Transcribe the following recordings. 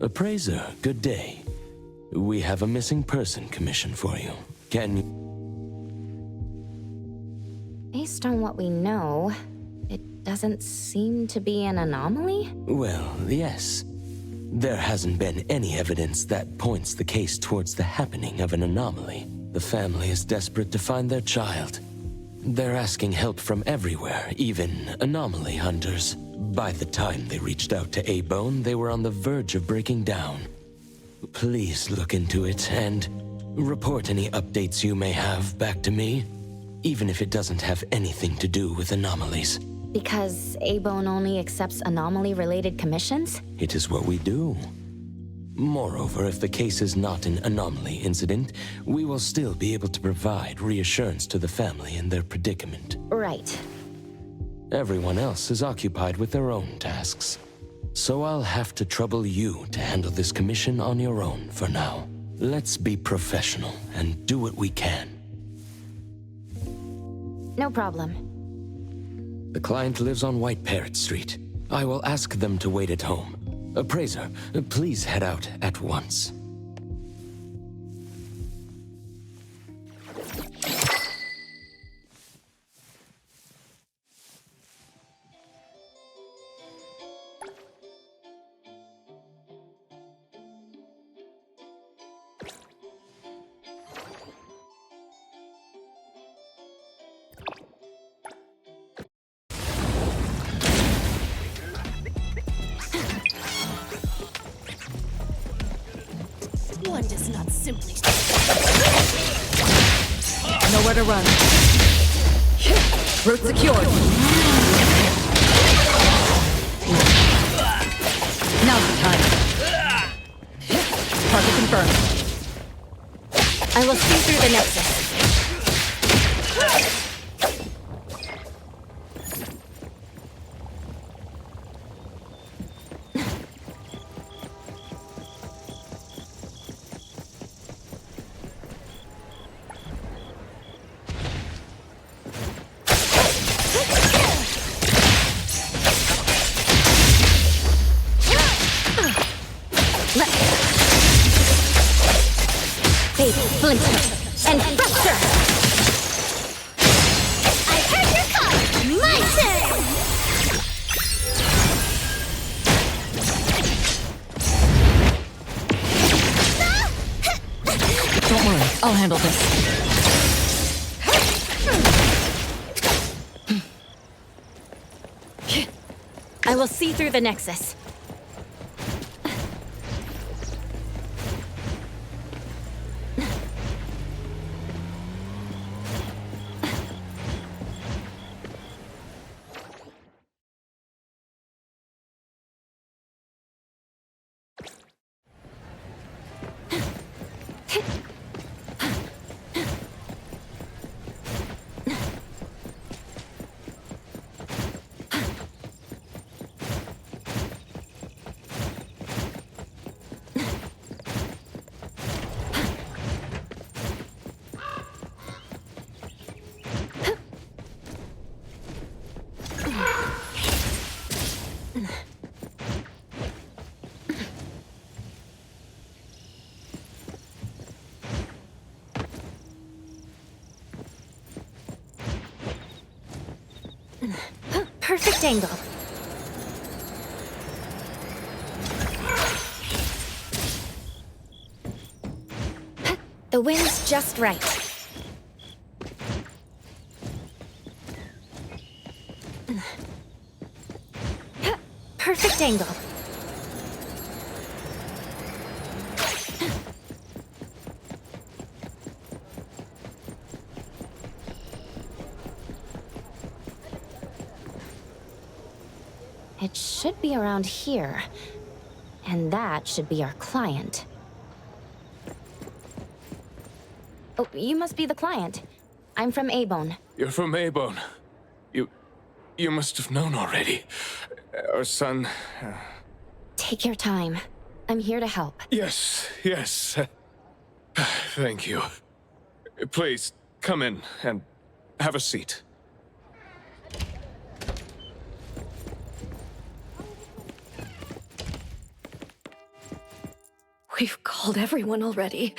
Appraiser, good day. We have a missing person commission for you. Can you... Based on what we know, it doesn't seem to be an anomaly? Well, yes. There hasn't been any evidence that points the case towards the happening of an anomaly. The family is desperate to find their child. They're asking help from everywhere, even anomaly hunters. By the time they reached out to A-Bone, they were on the verge of breaking down. Please look into it and report any updates you may have back to me, even if it doesn't have anything to do with anomalies. Because A-Bone only accepts anomaly-related commissions? It is what we do. Moreover, if the case is not an anomaly incident, we will still be able to provide reassurance to the family in their predicament. Right. Everyone else is occupied with their own tasks. So I'll have to trouble you to handle this commission on your own for now. Let's be professional and do what we can. No problem. The client lives on White Parrot Street. I will ask them to wait at home. Appraiser, please head out at once. One does not simply... Nowhere to run. Route secured. Now's the time. Target confirmed. I will see through the Nexus. Splinter and fracture! I heard your call! My turn! Don't worry, I'll handle this. I will see through the Nexus. Perfect angle. The wind's just right. Perfect angle. It should be around here. And that should be our client. Oh, you must be the client. I'm from A-Bone. You're from A-Bone. You must have known already. Our son... Take your time. I'm here to help. Yes. Thank you. Please, come in and have a seat. We've called everyone already.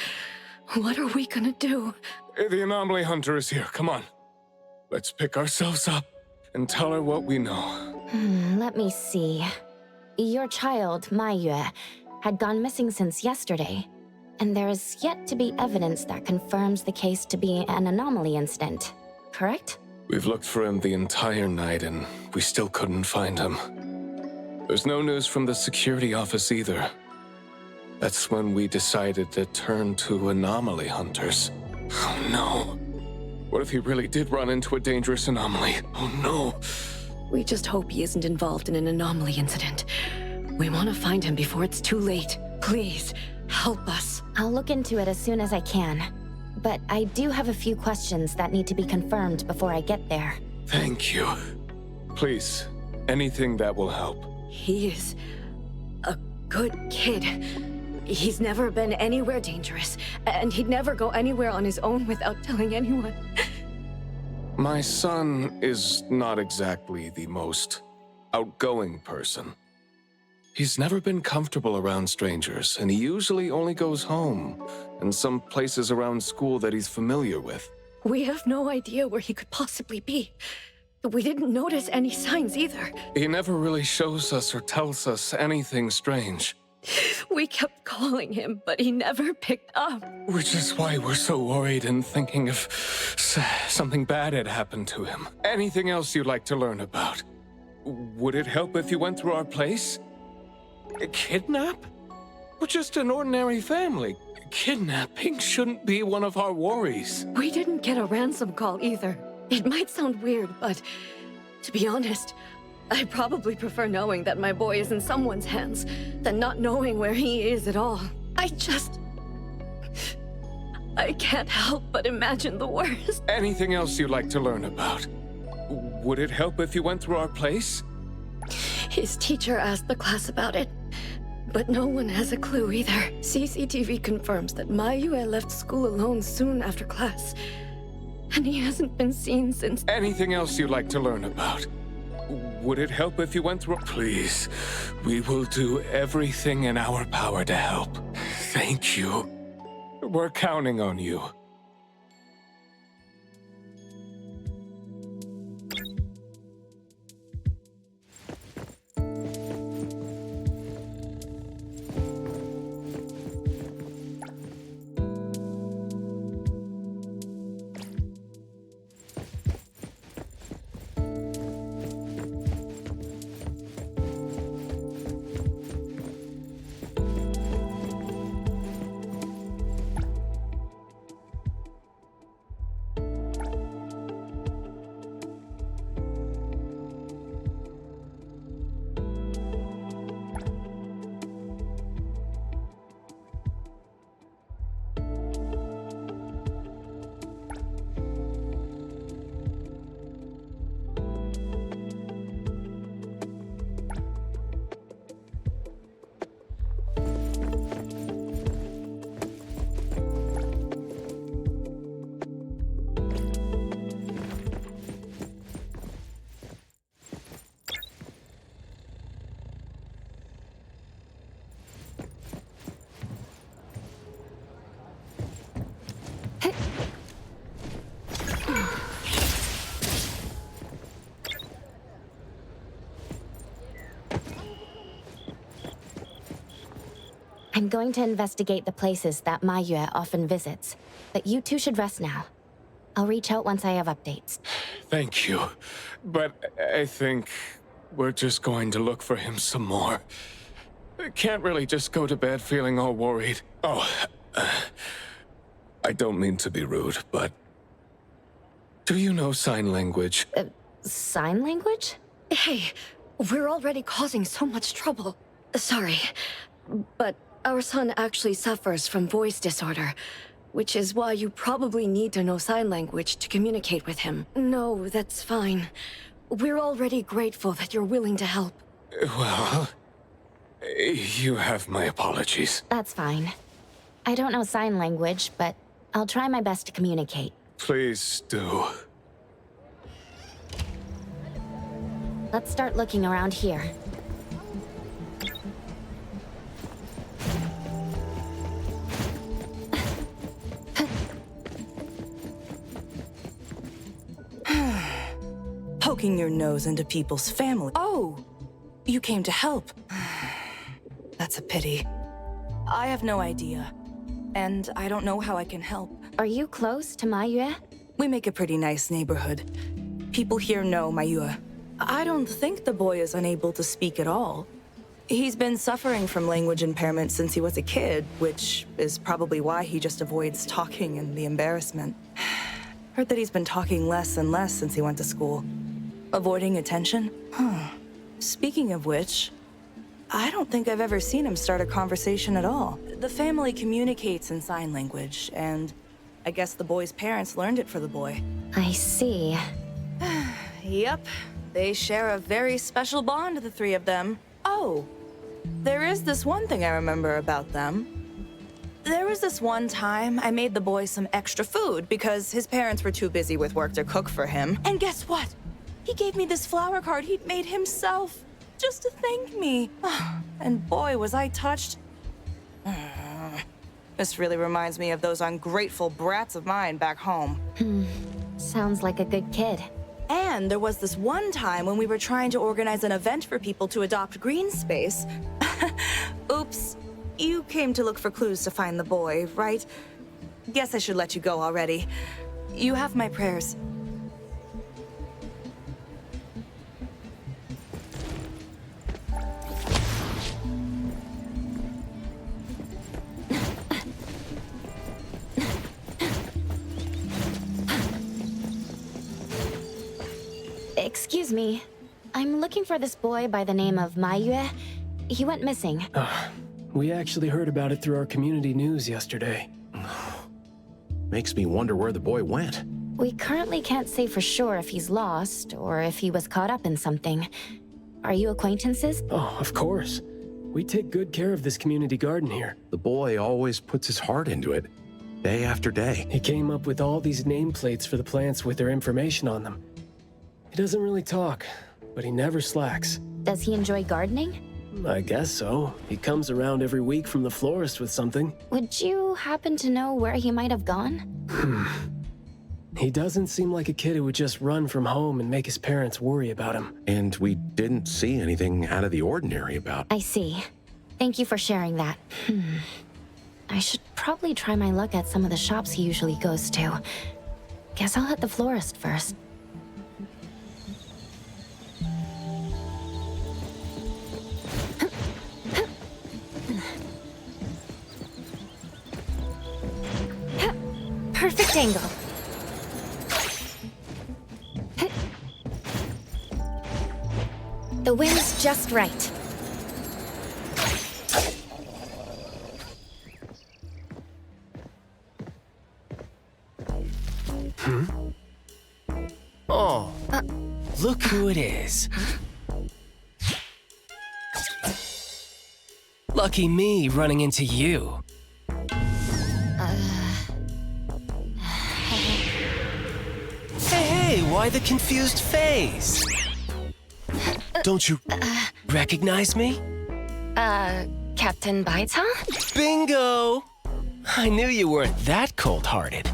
What are we gonna do? The anomaly hunter is here. Come on. Let's pick ourselves up and tell her what we know. Let me see. Your child, Maiyue, had gone missing since yesterday, and there is yet to be evidence that confirms the case to be an anomaly incident, correct? We've looked for him the entire night and we still couldn't find him. There's no news from the security office either. That's when we decided to turn to anomaly hunters. Oh no. What if he really did run into a dangerous anomaly? Oh no. We just hope he isn't involved in an anomaly incident. We want to find him before it's too late. Please, help us. I'll look into it as soon as I can. But I do have a few questions that need to be confirmed before I get there. Thank you. Please, anything that will help. He is a good kid. He's never been anywhere dangerous, and he'd never go anywhere on his own without telling anyone. My son is not exactly the most outgoing person. He's never been comfortable around strangers, and he usually only goes home and some places around school that he's familiar with. We have no idea where he could possibly be. We didn't notice any signs either. He never really shows us or tells us anything strange. We kept calling him, but he never picked up. Which is why we're so worried and thinking if something bad had happened to him. Anything else you'd like to learn about? Would it help if you went through our place? A kidnap? We're just an ordinary family. Kidnapping shouldn't be one of our worries. We didn't get a ransom call either. It might sound weird, but to be honest, I probably prefer knowing that my boy is in someone's hands than not knowing where he is at all. I can't help but imagine the worst. Anything else you'd like to learn about? Would it help if you went through our place? His teacher asked the class about it, but no one has a clue either. CCTV confirms that Maiyue left school alone soon after class, and he hasn't been seen since. Anything else you'd like to learn about? Would it help if you went through? Please, we will do everything in our power to help. Thank you. We're counting on you. I'm going to investigate the places that Maiyue often visits, but you two should rest now. I'll reach out once I have updates. Thank you. But I think we're just going to look for him some more. I can't really just go to bed feeling all worried. Oh, I don't mean to be rude, but do you know sign language? Sign language? Hey, we're already causing so much trouble. Sorry, but our son actually suffers from voice disorder, which is why you probably need to know sign language to communicate with him. No, that's fine. We're already grateful that you're willing to help. Well, you have my apologies. That's fine. I don't know sign language, but I'll try my best to communicate. Please do. Let's start looking around here. poking your nose into people's family. Oh, you came to help. That's a pity. I have no idea, and I don't know how I can help. Are you close to Maiyue? We make a pretty nice neighborhood. People here know Maiyue. I don't think the boy is unable to speak at all. He's been suffering from language impairment since he was a kid, which is probably why he just avoids talking and the embarrassment. Heard that he's been talking less and less since he went to school. Avoiding attention? Huh. Speaking of which, I don't think I've ever seen him start a conversation at all. The family communicates in sign language, and I guess the boy's parents learned it for the boy. I see. Yep, they share a very special bond, the three of them. Oh, there is this one thing I remember about them. There was this one time I made the boy some extra food because his parents were too busy with work to cook for him. And guess what? He gave me this flower card he'd made himself, just to thank me. And boy, was I touched. This really reminds me of those ungrateful brats of mine back home. Sounds like a good kid. And there was this one time when we were trying to organize an event for people to adopt green space. Oops. You came to look for clues to find the boy, right? Guess I should let you go already. You have my prayers. Excuse me. I'm looking for this boy by the name of Maiyue. He went missing. We actually heard about it through our community news yesterday. Makes me wonder where the boy went. We currently can't say for sure if he's lost or if he was caught up in something. Are you acquaintances? Oh, of course. We take good care of this community garden here. The boy always puts his heart into it, day after day. He came up with all these nameplates for the plants with their information on them. He doesn't really talk, but he never slacks. Does he enjoy gardening? I guess so. He comes around every week from the florist with something. Would you happen to know where he might have gone? He doesn't seem like a kid who would just run from home and make his parents worry about him. And we didn't see anything out of the ordinary about. I see. Thank you for sharing that. I should probably try my luck at some of the shops he usually goes to. Guess I'll hit the florist first. Perfect angle. The wind's just right. Oh, look who it is. Lucky me running into you. Hey, why the confused face? Don't you recognize me? Captain Baita? Bingo! I knew you weren't that cold-hearted.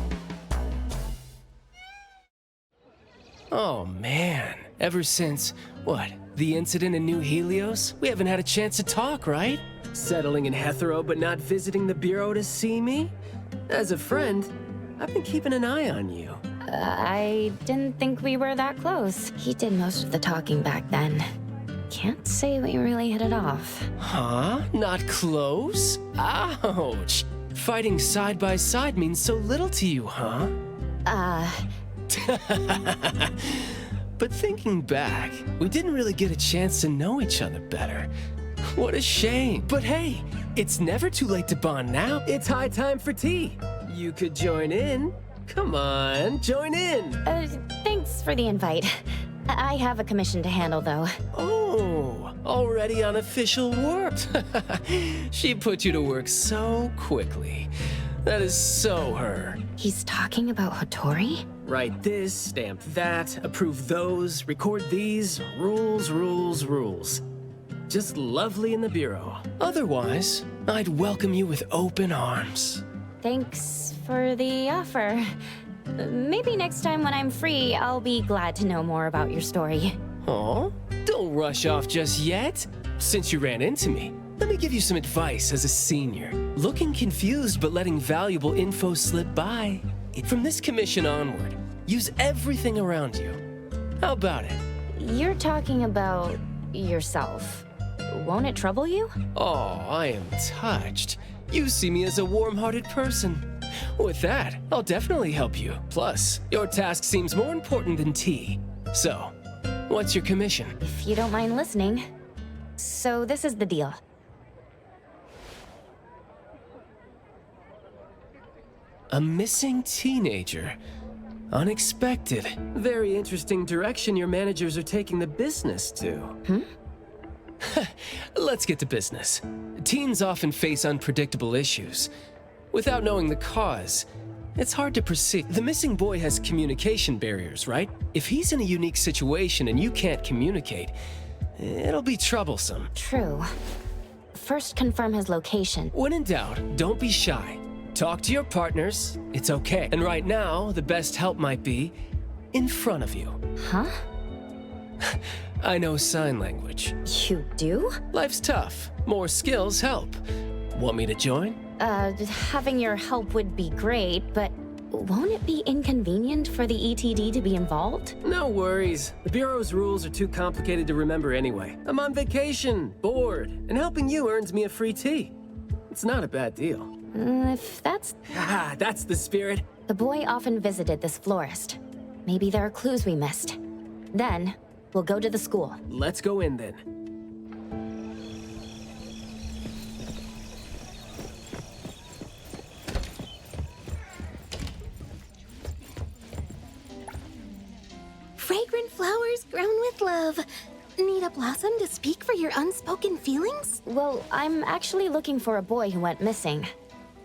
Oh, man. Ever since, what, the incident in New Helios? We haven't had a chance to talk, right? Settling in Hetero but not visiting the Bureau to see me? As a friend, I've been keeping an eye on you. I didn't think we were that close. He did most of the talking back then. Can't say we really hit it off. Huh? Not close? Ouch! Fighting side by side means so little to you, huh? But thinking back, we didn't really get a chance to know each other better. What a shame. But hey, it's never too late to bond now. It's high time for tea. You could join in. Come on, join in. Thanks for the invite. I have a commission to handle, though. Oh, already on official work. She put you to work so quickly. That is so her. He's talking about Hattori? Write this, stamp that, approve those, record these, rules, rules, rules. Just lovely in the Bureau. Otherwise, I'd welcome you with open arms. Thanks for the offer. Maybe next time when I'm free, I'll be glad to know more about your story. Aw, don't rush off just yet. Since you ran into me, let me give you some advice as a senior. Looking confused but letting valuable info slip by. From this commission onward, use everything around you. How about it? You're talking about yourself. Won't it trouble you? Oh, I am touched. You see me as a warm-hearted person. With that, I'll definitely help you. Plus, your task seems more important than tea. So, what's your commission? If you don't mind listening. So this is the deal. A missing teenager. Unexpected. Very interesting direction your managers are taking the business to. Let's get to business. Teens often face unpredictable issues. Without knowing the cause, it's hard to proceed. The missing boy has communication barriers, right? If he's in a unique situation and you can't communicate, it'll be troublesome. True. First, confirm his location. When in doubt, don't be shy. Talk to your partners, it's okay. And right now, the best help might be in front of you. Huh? I know sign language. You do? Life's tough. More skills help. Want me to join? Having your help would be great, but won't it be inconvenient for the ETD to be involved? No worries. The Bureau's rules are too complicated to remember anyway. I'm on vacation, bored, and helping you earns me a free tea. It's not a bad deal. If that's... Haha, that's the spirit. The boy often visited this florist. Maybe there are clues we missed. Then, we'll go to the school. Let's go in then. Fragrant flowers grown with love. Need a blossom to speak for your unspoken feelings? Well, I'm actually looking for a boy who went missing.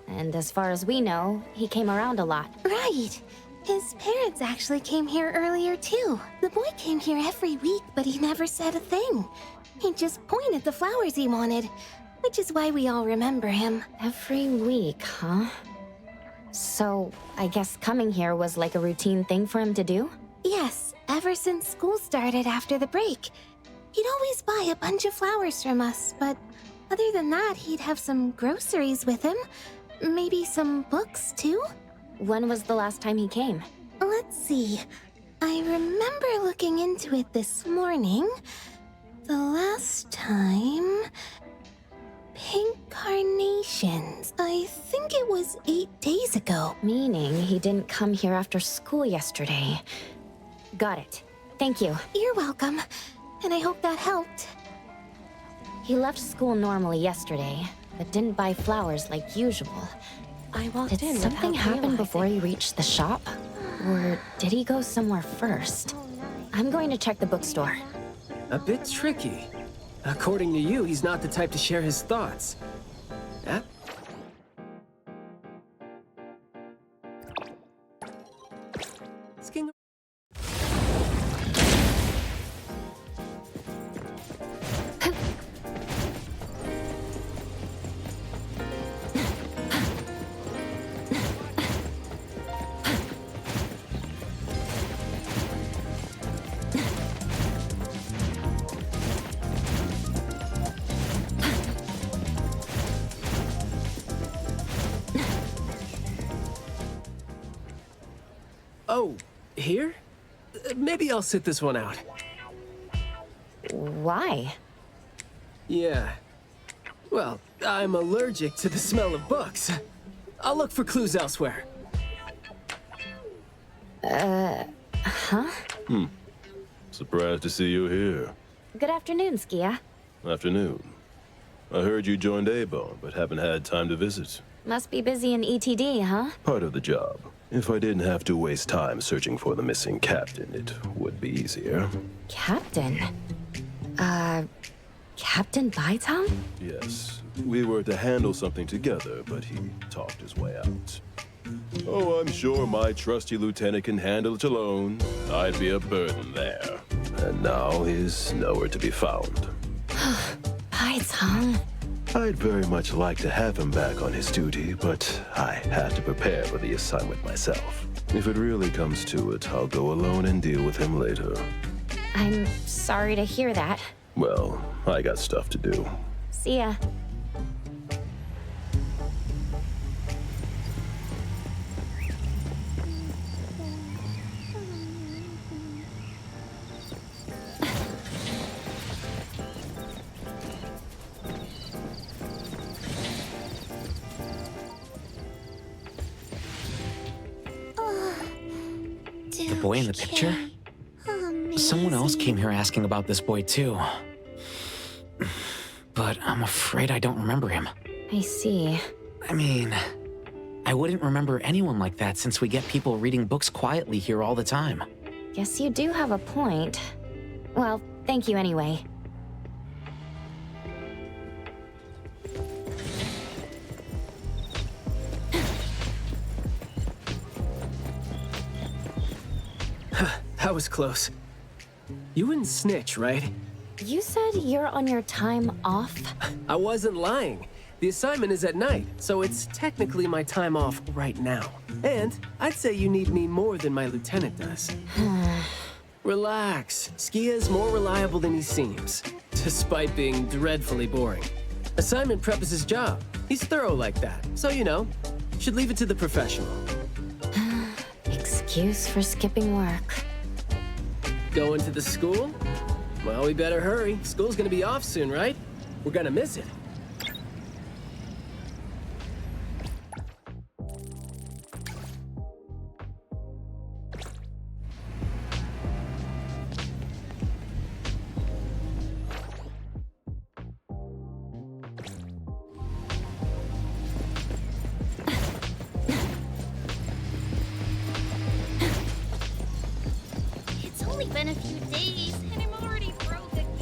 And as far as we know, he came around a lot. Right. His parents actually came here earlier too. The boy came here every week, but he never said a thing. He just pointed the flowers he wanted, which is why we all remember him. Every week, huh? So, I guess coming here was like a routine thing for him to do? Yes, ever since school started after the break. He'd always buy a bunch of flowers from us, but other than that, he'd have some groceries with him. Maybe some books, too? When was the last time he came? Let's see. I remember looking into it this morning. The last time... Pink carnations. I think it was 8 days ago. Meaning he didn't come here after school yesterday. Got it. Thank you. You're welcome. And I hope that helped. He left school normally yesterday, but didn't buy flowers like usual. I walked in Did something without happen realizing. before he reached the shop? Or did he go somewhere first? I'm going to check the bookstore. A bit tricky. According to you, he's not the type to share his thoughts. Huh? Asking- Oh, here? Maybe I'll sit this one out. Why? Yeah. Well, I'm allergic to the smell of books. I'll look for clues elsewhere. Huh? Surprised to see you here. Good afternoon, Skia. Afternoon. I heard you joined A-Bone, but haven't had time to visit. Must be busy in ETD, huh? Part of the job. If I didn't have to waste time searching for the missing captain, it would be easier. Captain? Captain Baitam? Yes. We were to handle something together, but he talked his way out. Oh, I'm sure my trusty lieutenant can handle it alone. I'd be a burden there. And now he's nowhere to be found. Baitam? I'd very much like to have him back on his duty, but I had to prepare for the assignment myself. If it really comes to it, I'll go alone and deal with him later. I'm sorry to hear that. Well, I got stuff to do. See ya. The boy in the picture? Someone else came here asking about this boy too. But I'm afraid I don't remember him. I see. I mean, I wouldn't remember anyone like that since we get people reading books quietly here all the time. Guess you do have a point. Well, thank you anyway. That was close. You wouldn't snitch, right? You said you're on your time off? I wasn't lying. The assignment is at night, so it's technically my time off right now. And I'd say you need me more than my lieutenant does. Relax. Skia is more reliable than he seems, despite being dreadfully boring. Assignment prep is his job. He's thorough like that, so you know, should leave it to the professional. Excuse for skipping work. Going to the school? Well, we better hurry. School's gonna be off soon, right? We're gonna miss it. It's only been a few days, and I'm already broke again.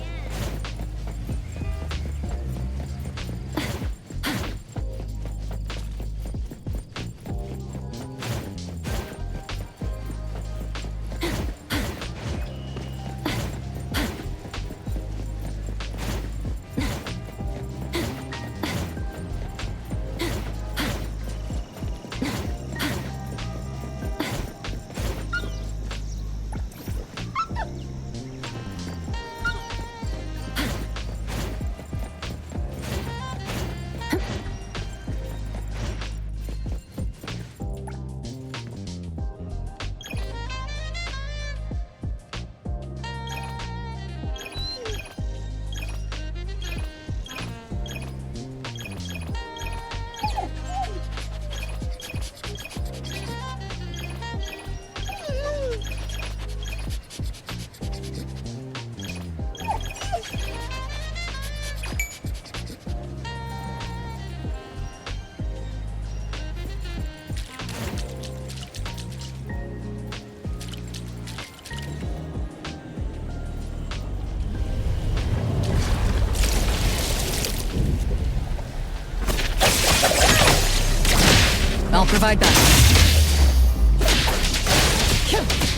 I'll provide that.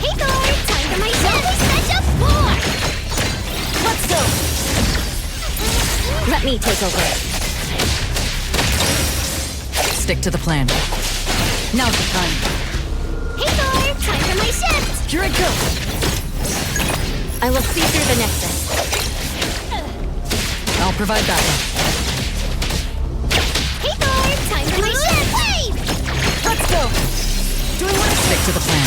Hey guys, time for my special sport! Let's go! Let me take over. Stick to the plan. Now's the time. Hey guys, time for my shift! Here it goes. I will see through the nexus. I'll provide that. Hey guys, time for my shift! Let's go. Doing what? Stick to the plan.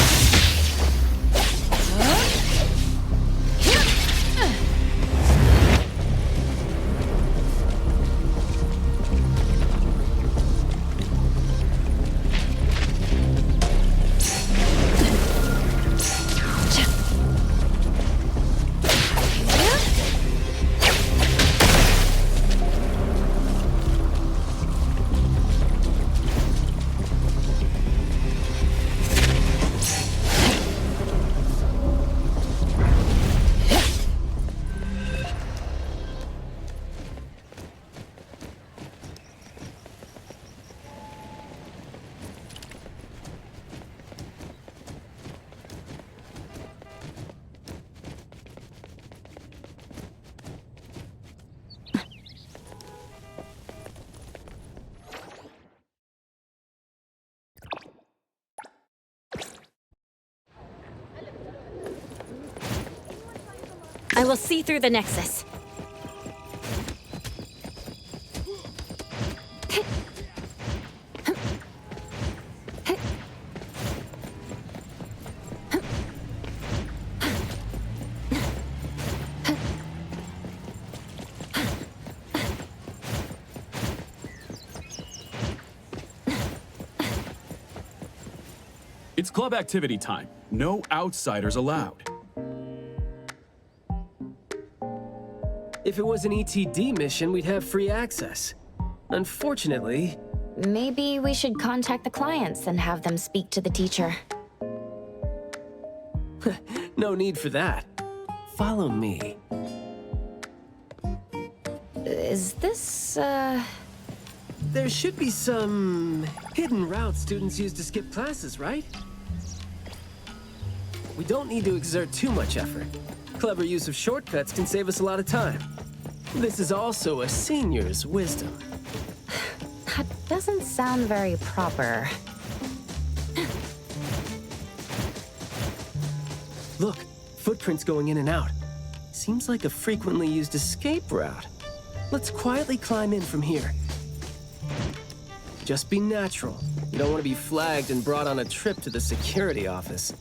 I will see through the Nexus. It's club activity time. No outsiders allowed. If it was an ETD mission, we'd have free access. Unfortunately... Maybe we should contact the clients and have them speak to the teacher. No need for that. Follow me. Is this, There should be some hidden routes students use to skip classes, right? We don't need to exert too much effort. Clever use of shortcuts can save us a lot of time. This is also a senior's wisdom. That doesn't sound very proper. Look, footprints going in and out. Seems like a frequently used escape route. Let's quietly climb in from here. Just be natural. You don't want to be flagged and brought on a trip to the security office.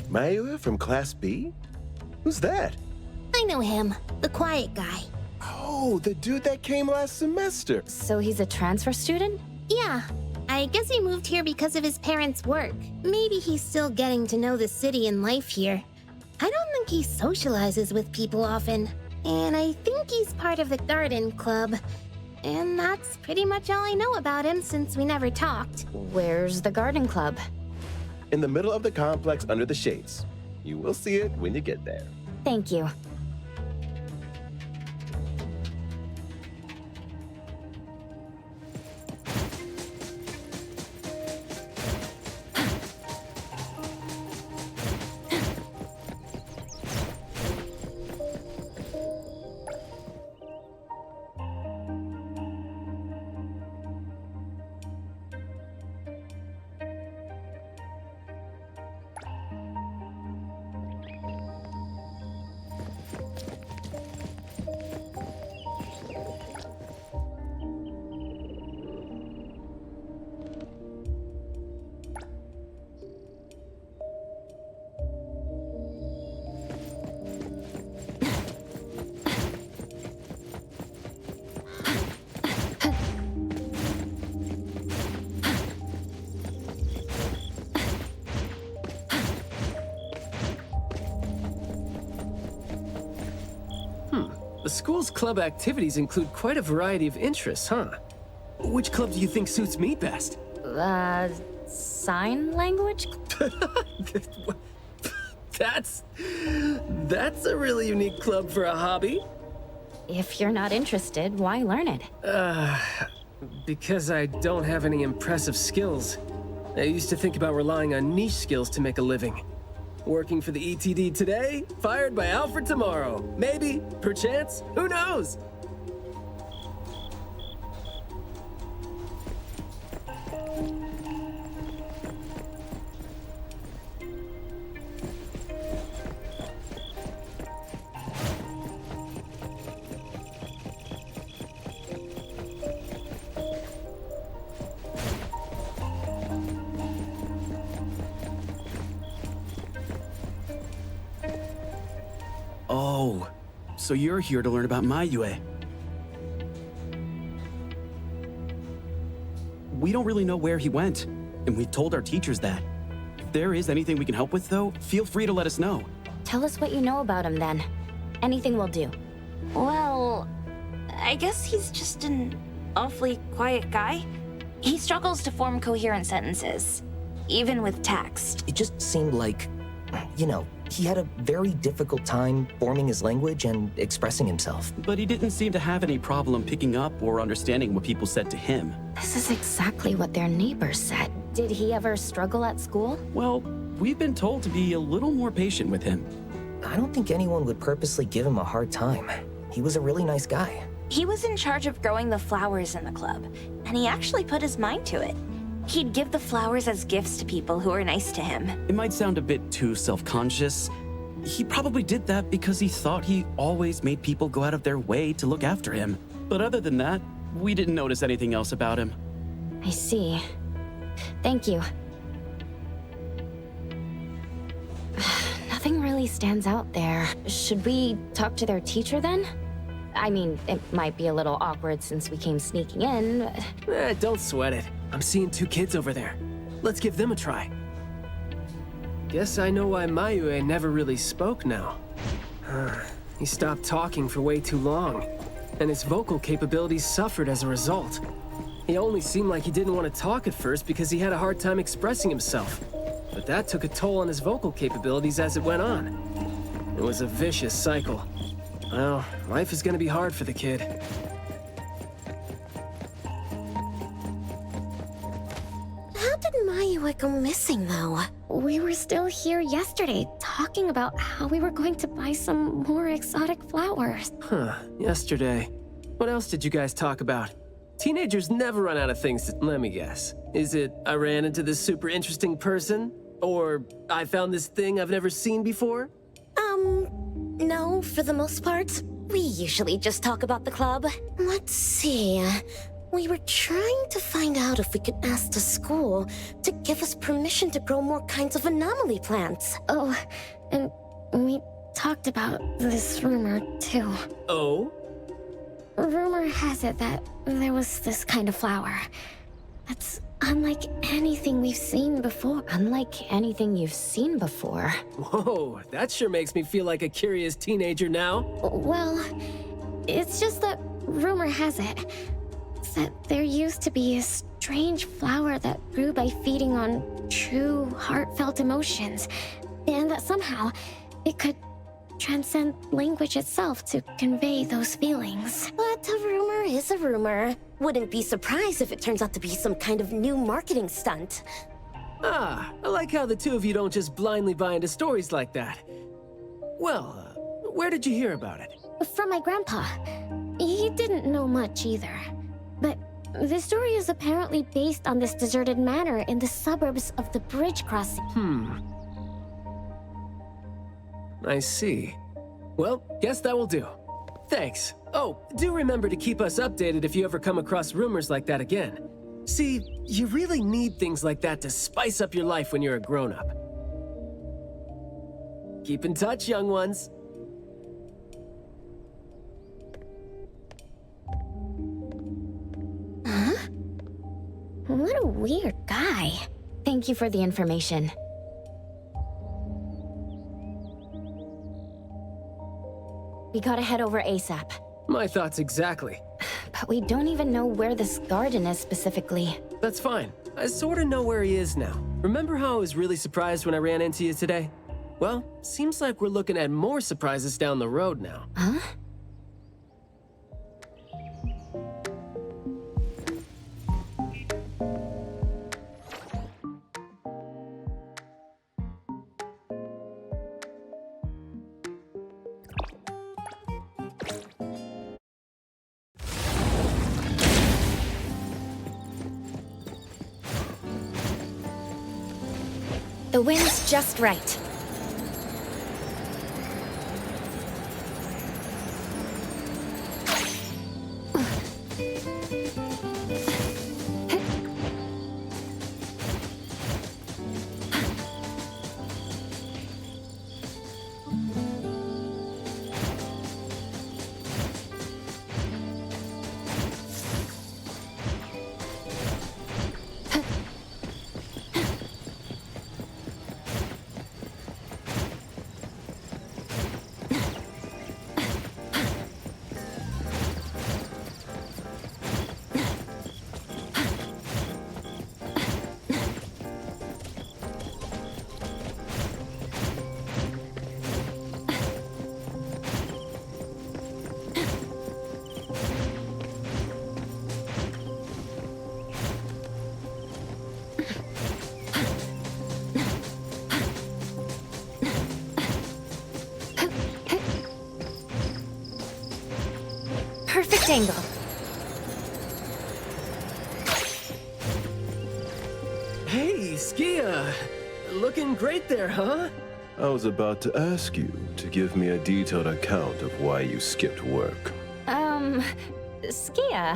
Mayua from Class B? Who's that? I know him, the quiet guy. Oh, the dude that came last semester. So he's a transfer student? Yeah, I guess he moved here because of his parents' work. Maybe he's still getting to know the city and life here. I don't think he socializes with people often. And I think he's part of the garden club. And that's pretty much all I know about him since we never talked. Where's the garden club? In the middle of the complex under the shades. You will see it when you get there. Thank you. The school's club activities include quite a variety of interests, huh? Which club do you think suits me best? Sign language? That's a really unique club for a hobby. If you're not interested, why learn it? Because I don't have any impressive skills. I used to think about relying on niche skills to make a living. Working for the ETD today, fired by Alfred tomorrow. Maybe, perchance, who knows? Oh, so you're here to learn about Mayue. We don't really know where he went, and we've told our teachers that. If there is anything we can help with, though, feel free to let us know. Tell us what you know about him, then. Anything will do. Well, I guess he's just an awfully quiet guy. He struggles to form coherent sentences, even with text. It just seemed like, he had a very difficult time forming his language and expressing himself. But he didn't seem to have any problem picking up or understanding what people said to him. This is exactly what their neighbors said. Did he ever struggle at school? Well, we've been told to be a little more patient with him. I don't think anyone would purposely give him a hard time. He was a really nice guy. He was in charge of growing the flowers in the club, and he actually put his mind to it. He'd give the flowers as gifts to people who were nice to him. It might sound a bit too self-conscious. He probably did that because he thought he always made people go out of their way to look after him. But other than that, we didn't notice anything else about him. I see. Thank you. Nothing really stands out there. Should we talk to their teacher then? I mean, it might be a little awkward since we came sneaking in, but... Don't sweat it. I'm seeing 2 kids over there. Let's give them a try. Guess I know why Mayue never really spoke now. He stopped talking for way too long, and his vocal capabilities suffered as a result. He only seemed like he didn't want to talk at first because he had a hard time expressing himself. But that took a toll on his vocal capabilities as it went on. It was a vicious cycle. Well, life is gonna be hard for the kid. How did Mayue go missing, though? We were still here yesterday, talking about how we were going to buy some more exotic flowers. Yesterday. What else did you guys talk about? Teenagers never run out of things to... Let me guess. Is it, I ran into this super interesting person? Or, I found this thing I've never seen before? No, for the most part. We usually just talk about the club. Let's see. We were trying to find out if we could ask the school to give us permission to grow more kinds of anomaly plants. Oh, and we talked about this rumor, too. Oh? Rumor has it that there was this kind of flower that's unlike anything we've seen before. Unlike anything you've seen before? Whoa, that sure makes me feel like a curious teenager now. Well, it's just that rumor has it that there used to be a strange flower that grew by feeding on true, heartfelt emotions, and that somehow it could transcend language itself to convey those feelings. But a rumor is a rumor. Wouldn't be surprised if it turns out to be some kind of new marketing stunt. I like how the 2 of you don't just blindly buy into stories like that. Well, where did you hear about it? From my grandpa. He didn't know much either. But the story is apparently based on this deserted manor in the suburbs of the bridge crossing. I see. Well, guess that will do. Thanks. Oh, do remember to keep us updated if you ever come across rumors like that again. See, you really need things like that to spice up your life when you're a grown-up. Keep in touch, young ones. Huh? What a weird guy. Thank you for the information. We gotta head over ASAP. My thoughts exactly. But we don't even know where this garden is specifically. That's fine. I sorta know where he is now. Remember how I was really surprised when I ran into you today? Well, seems like we're looking at more surprises down the road now. Huh? The wind's just right. perfect angle. Hey, Skia! Looking great there, huh? I was about to ask you to give me a detailed account of why you skipped work. Skia.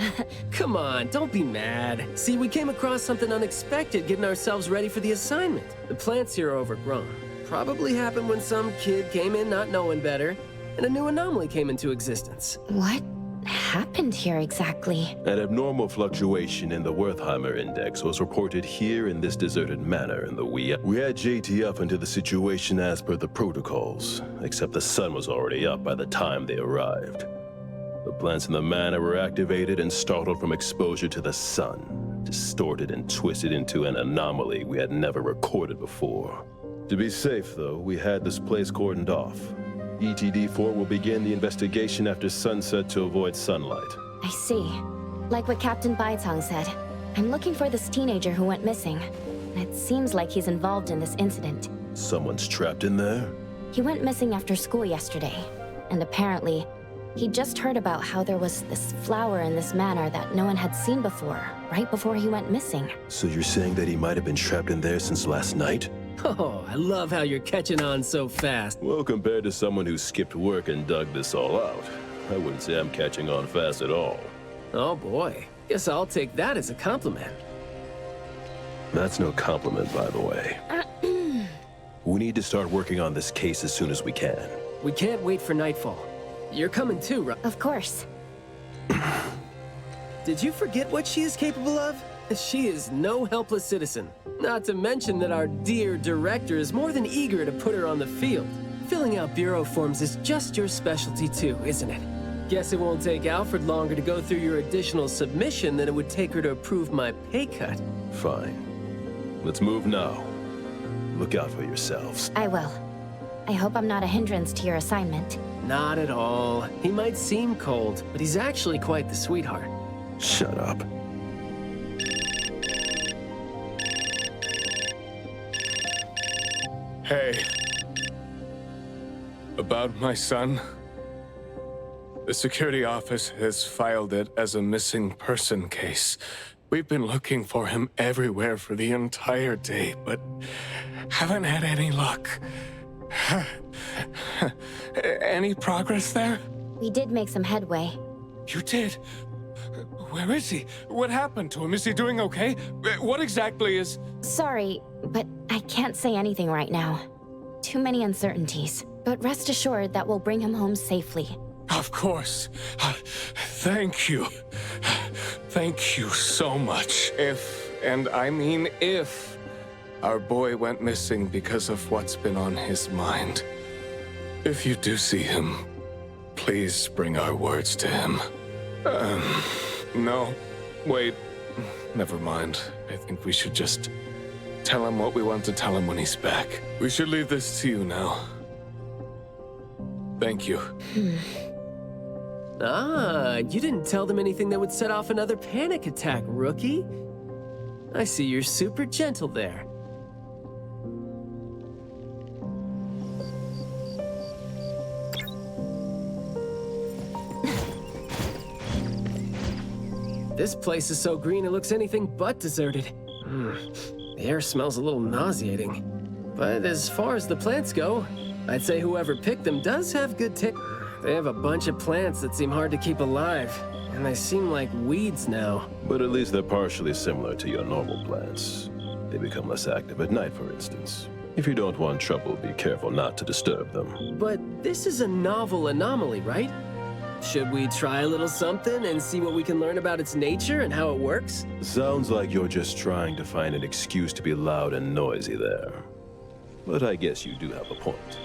Come on, don't be mad. See, we came across something unexpected getting ourselves ready for the assignment. The plants here are overgrown. Probably happened when some kid came in not knowing better, and a new anomaly came into existence. What happened here exactly? An abnormal fluctuation in the Wertheimer index was reported here in this deserted manor in the wee. We had JTF into the situation as per the protocols, except the sun was already up by the time they arrived. The plants in the manor were activated and startled from exposure to the sun, distorted and twisted into an anomaly we had never recorded before. To be safe, though, we had this place cordoned off. ETD-4 will begin the investigation after sunset to avoid sunlight. I see. Like what Captain Baitang said, I'm looking for this teenager who went missing. It seems like he's involved in this incident. Someone's trapped in there? He went missing after school yesterday, and apparently, he just heard about how there was this flower in this manor that no one had seen before, right before he went missing. So you're saying that he might have been trapped in there since last night? Oh, I love how you're catching on so fast. Well, compared to someone who skipped work and dug this all out, I wouldn't say I'm catching on fast at all. Oh boy, guess I'll take that as a compliment. That's no compliment, by the way. We need to start working on this case as soon as we can. We can't wait for nightfall. You're coming too, right? Of course. Did you forget what she is capable of? She is no helpless citizen. Not to mention that our dear director is more than eager to put her on the field. Filling out bureau forms is just your specialty too, isn't it? Guess it won't take Alfred longer to go through your additional submission than it would take her to approve my pay cut. Fine. Let's move now. Look out for yourselves. I will. I hope I'm not a hindrance to your assignment. Not at all. He might seem cold, but he's actually quite the sweetheart. Shut up. Hey. About my son? The security office has filed it as a missing person case. We've been looking for him everywhere for the entire day, but haven't had any luck. Any progress there? We did make some headway. You did? Where is he? What happened to him? Is he doing okay? What exactly is... Sorry, but I can't say anything right now. Too many uncertainties. But rest assured that we'll bring him home safely. Of course. Thank you. Thank you so much. If, and I mean if, our boy went missing because of what's been on his mind. If you do see him, please bring our words to him. No. Wait. Never mind. I think we should just tell him what we want to tell him when he's back. We should leave this to you now. Thank you. Ah, you didn't tell them anything that would set off another panic attack, rookie. I see you're super gentle there. This place is so green it looks anything but deserted. The air smells a little nauseating. But as far as the plants go, I'd say whoever picked them does have good taste. They have a bunch of plants that seem hard to keep alive, and they seem like weeds now. But at least they're partially similar to your normal plants. They become less active at night, for instance. If you don't want trouble, be careful not to disturb them. But this is a novel anomaly, right? Should we try a little something and see what we can learn about its nature and how it works? Sounds like you're just trying to find an excuse to be loud and noisy there. But I guess you do have a point.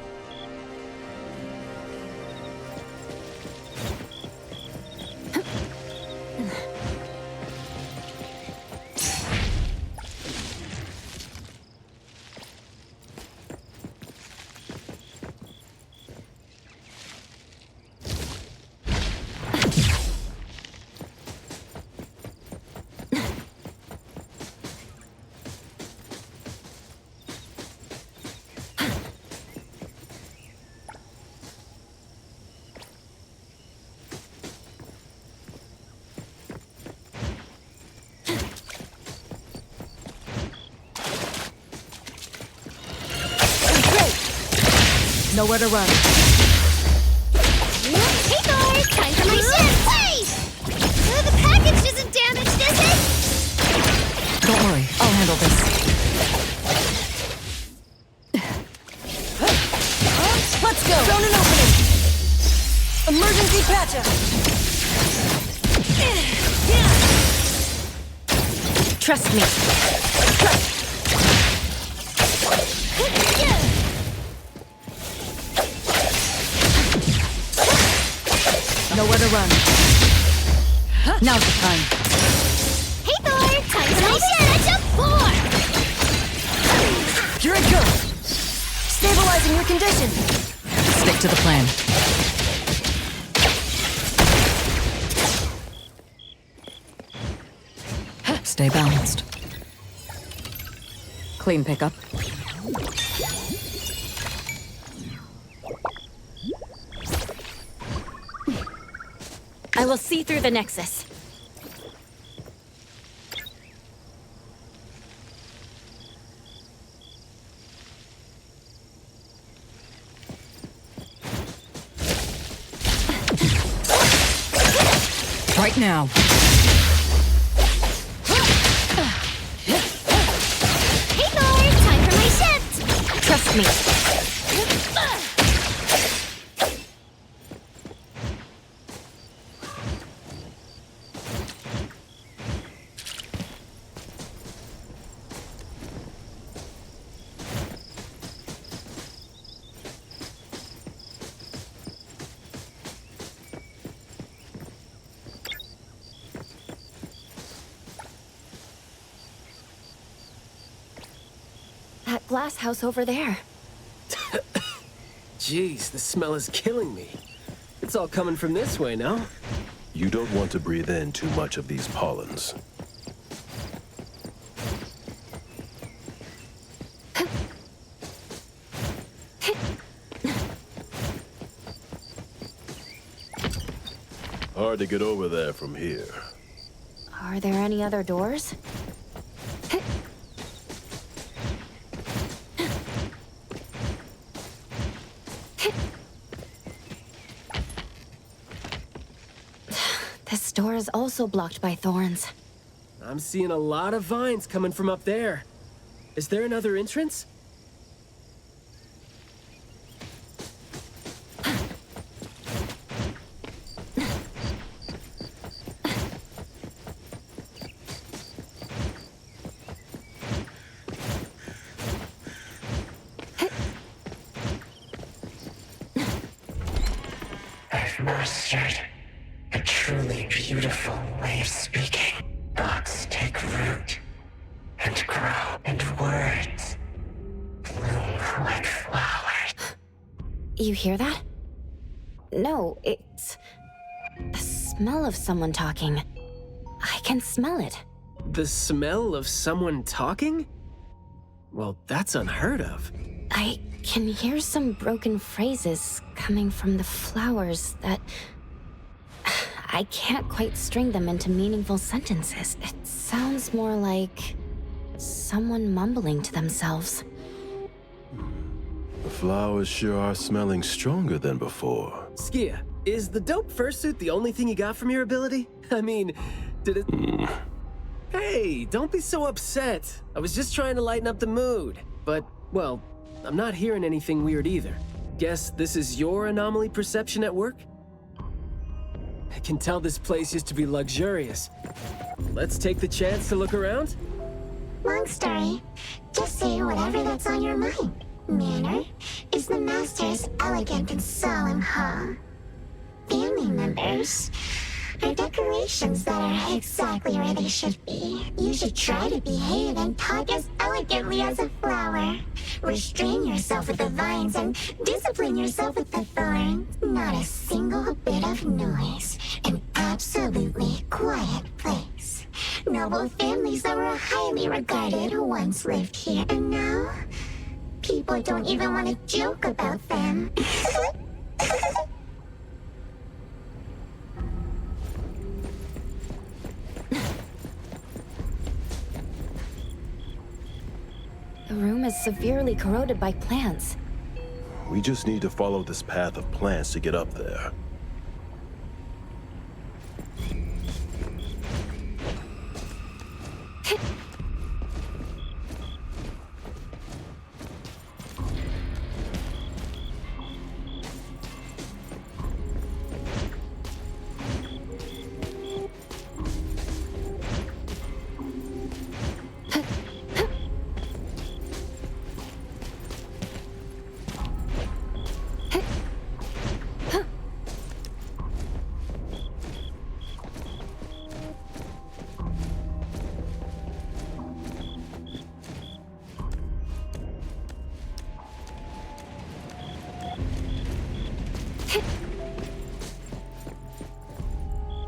Nowhere to run. Hey guys, time for my ship! Wait! The package isn't damaged, is it? Don't worry, I'll handle this. Let's go! Found an opening! Emergency patch-up! Trust me. Nowhere to run. Now's the time. Hey Thor, time for my ship! 4! Here it goes! Stabilizing your condition! Stick to the plan. Stay balanced. Clean pickup. I will see through the Nexus. Right now. Hey Thor, time for my ship! Trust me. That glass house over there. Jeez, the smell is killing me. It's all coming from this way, no? You don't want to breathe in too much of these pollens. Hard to get over there from here. Are there any other doors? This door is also blocked by thorns. I'm seeing a lot of vines coming from up there. Is there another entrance? I've mastered a truly beautiful way of speaking. Thoughts take root and grow, and words bloom like flowers. You hear that? No, it's the smell of someone talking. I can smell it. The smell of someone talking? Well, that's unheard of. I can hear some broken phrases coming from the flowers that... I can't quite string them into meaningful sentences. It sounds more like someone mumbling to themselves. The flowers sure are smelling stronger than before. Skia, is the dope fursuit the only thing you got from your ability? I mean, did it... Hey, don't be so upset. I was just trying to lighten up the mood. But, well, I'm not hearing anything weird either. Guess this is your anomaly perception at work? I can tell this place used to be luxurious. Let's take the chance to look around? Long story. Just say whatever that's on your mind. Manor is the master's elegant and solemn hall. Family members are decorations that are exactly where they should be. You should try to behave and talk as elegantly as a flower. Restrain yourself with the vines and discipline yourself with the thorns. Not a single bit of noise. An absolutely quiet place. Noble families that were highly regarded once lived here, and now people don't even want to joke about them. The room is severely corroded by plants. We just need to follow this path of plants to get up there.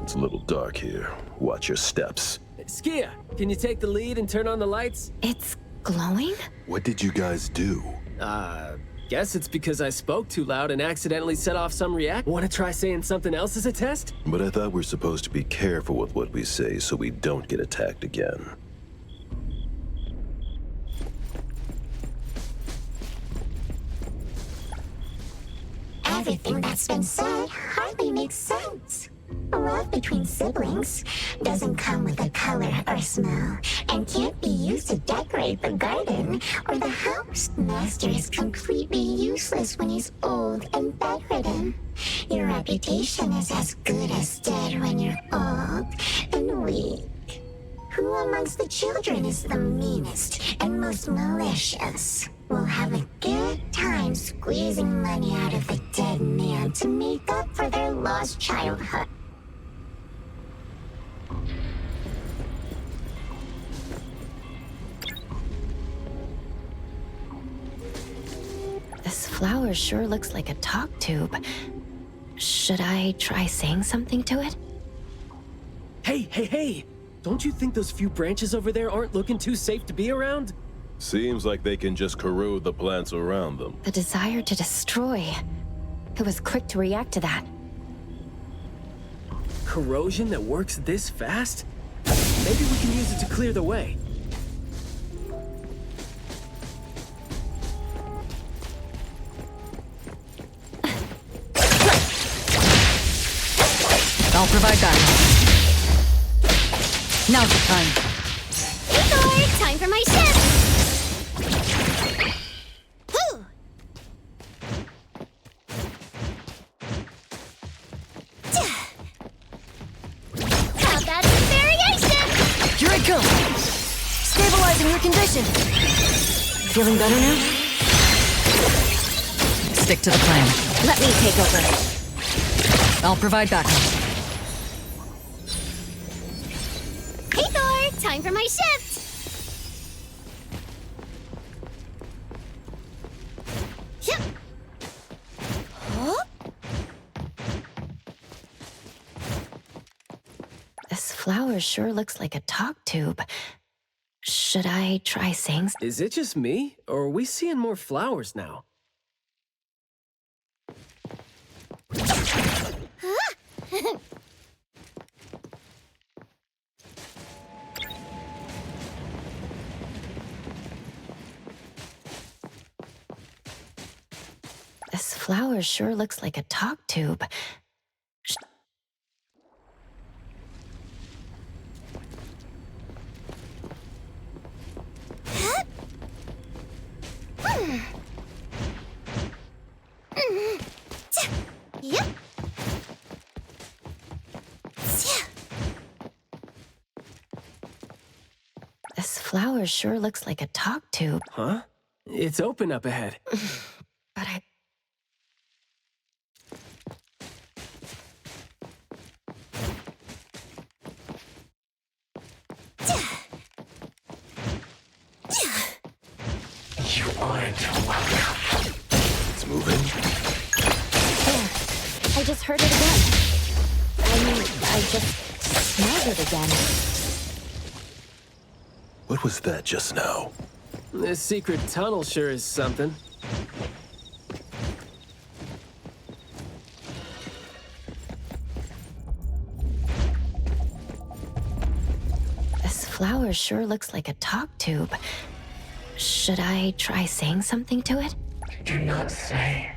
It's a little dark here. Watch your steps. Skia, can you take the lead and turn on the lights? It's glowing? What did you guys do? Guess it's because I spoke too loud and accidentally set off some react. Want to try saying something else as a test? But I thought we're supposed to be careful with what we say so we don't get attacked again. Everything that's been said hardly makes sense. Love between siblings doesn't come with a color or smell and can't be used to decorate the garden or the house. Master is completely useless when he's old and bedridden. Your reputation is as good as dead when you're old and weak. Who amongst the children is the meanest and most malicious? We'll have a good time squeezing money out of the dead man to make up for their lost childhood. This flower sure looks like a talk tube. Should I try saying something to it? Hey! Don't you think those few branches over there aren't looking too safe to be around? Seems like they can just corrode the plants around them. The desire to destroy. It was quick to react to that. Corrosion that works this fast? Maybe we can use it to clear the way. I'll provide backup. Now's the time. Igor, time for my shift! Whew. How about some variation? Here I come. Stabilizing your condition. Feeling better now? Stick to the plan. Let me take over. I'll provide backup. Igor, time for my shift! Yep. Huh? This flower sure looks like a talk tube. Should I try saying Is it just me, or are we seeing more flowers now? This flower sure looks like a talk tube. Yep. This flower sure looks like a talk tube. Huh? It's open up ahead. But I... You aren't welcome. It's moving. There. I just heard it again. I mean, I just smelled it again. What was that just now? This secret tunnel sure is something. This flower sure looks like a talk tube. Should I try saying something to it? Do not say.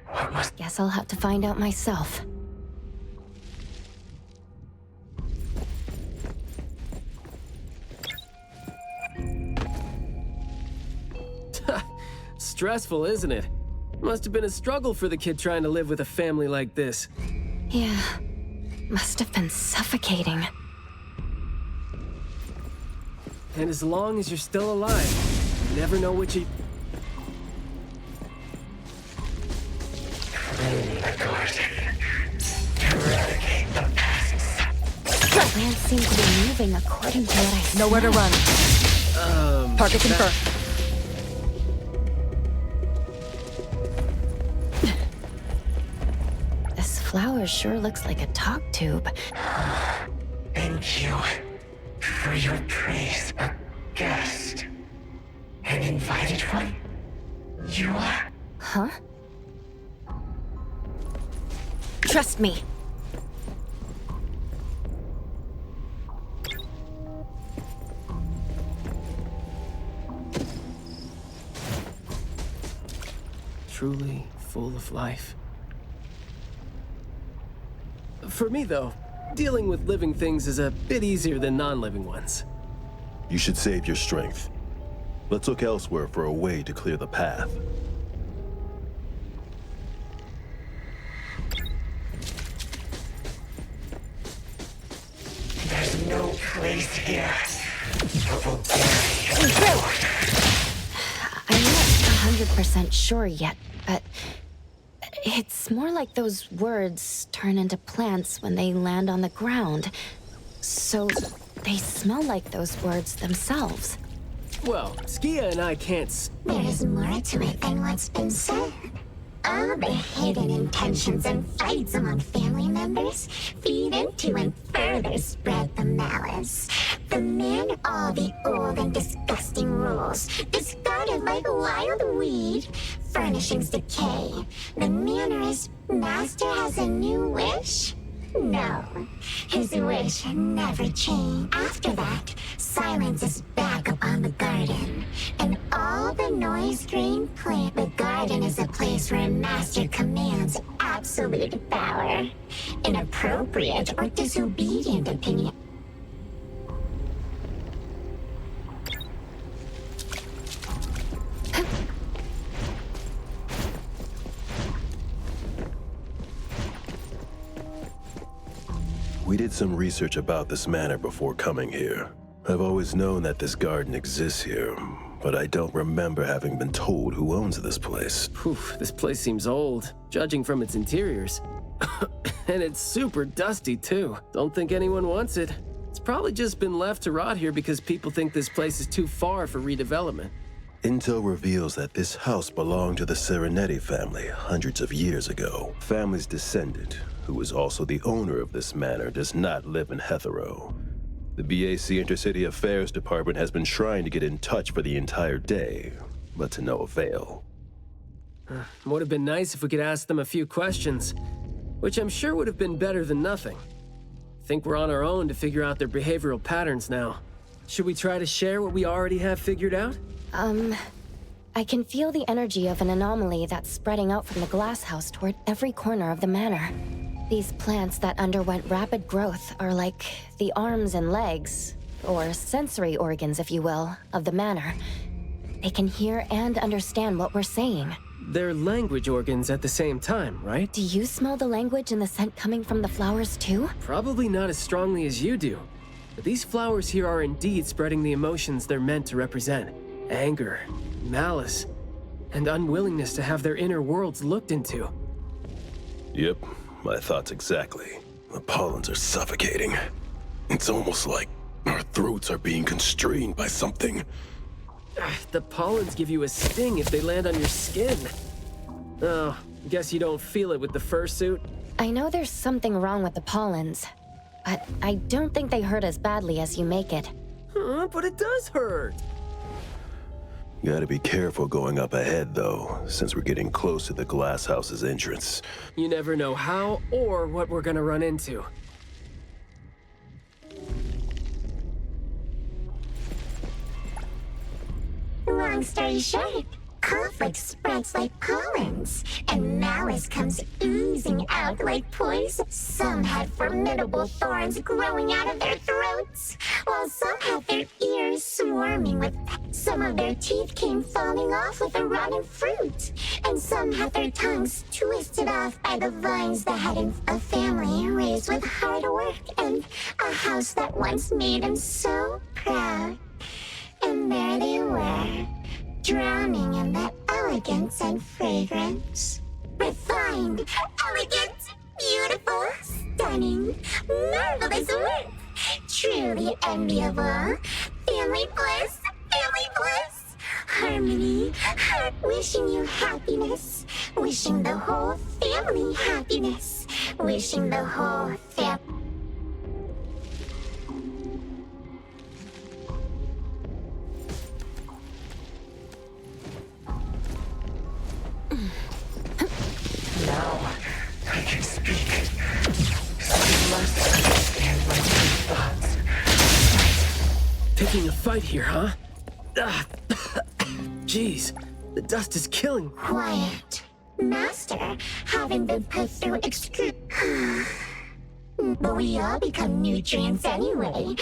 What must... Guess I'll have to find out myself. Stressful, isn't it? Must have been a struggle for the kid trying to live with a family like this. Yeah, must have been suffocating. And as long as you're still alive, you never know which you... Clean the garden. Eradicate the pests. Plants seem to be moving according to what I see. Nowhere to run. Target confirmed. This flower sure looks like a talk tube. Thank you for your praise. A guest. An invited one. You are. Huh? Trust me. Truly full of life. For me, though, dealing with living things is a bit easier than non-living ones. You should save your strength. Let's look elsewhere for a way to clear the path. There's no place here for vulgarity. I'm not 100% sure yet, but it's more like those words turn into plants when they land on the ground. So they smell like those words themselves. Well, Skia and I can't... There is more to it than what's been said. All the hidden intentions and fights among family members feed into and further spread the malice. The men all the old and disgusting rules, discarded like a wild weed. Furnishings decay. The manor's master has a new wish? No, his wish never changed. After that, silence is back upon the garden, and all the noise-drained plant. The garden is a place where master commands absolute power. Inappropriate or disobedient opinion. We did some research about this manor before coming here. I've always known that this garden exists here, but I don't remember having been told who owns this place. Whew, this place seems old, judging from its interiors. And it's super dusty, too. Don't think anyone wants it. It's probably just been left to rot here because people think this place is too far for redevelopment. Intel reveals that this house belonged to the Serenetti family hundreds of years ago. Family's descendant, who is also the owner of this manor, does not live in Hetero. The BAC Intercity Affairs Department has been trying to get in touch for the entire day, but to no avail. Would have been nice if we could ask them a few questions, which I'm sure would have been better than nothing. Think we're on our own to figure out their behavioral patterns now. Should we try to share what we already have figured out? I can feel the energy of an anomaly that's spreading out from the glass house toward every corner of the manor. These plants that underwent rapid growth are like the arms and legs, or sensory organs, if you will, of the manor. They can hear and understand what we're saying. They're language organs at the same time, right? Do you smell the language and the scent coming from the flowers too? Probably not as strongly as you do. But these flowers here are indeed spreading the emotions they're meant to represent. Anger, malice, and unwillingness to have their inner worlds looked into. Yep, my thoughts exactly. The pollens are suffocating. It's almost like our throats are being constrained by something. The pollens give you a sting if they land on your skin. Oh, guess you don't feel it with the fursuit? I know there's something wrong with the pollens, but I don't think they hurt as badly as you make it. But it does hurt! Gotta be careful going up ahead, though, since we're getting close to the glass house's entrance. You never know how or what we're gonna run into. Long story short, conflict spreads like pollens, and malice comes oozing out like poison. Some had formidable thorns growing out of their throats, while some had their ears swarming with some of their teeth came falling off with the rotten fruit, and some had their tongues twisted off by the vines that had a family raised with hard work and a house that once made them so proud. And there they were, drowning in that elegance and fragrance. Refined, elegant, beautiful, stunning, marvelous work. Truly enviable. Family bliss, harmony, wishing you happiness, wishing the whole family happiness, wishing the whole family. Now I can speak. Something must understand my true thoughts. Picking a fight here, huh? Jeez, the dust is killing. Quiet. Master, having been put through but we all become nutrients anyway.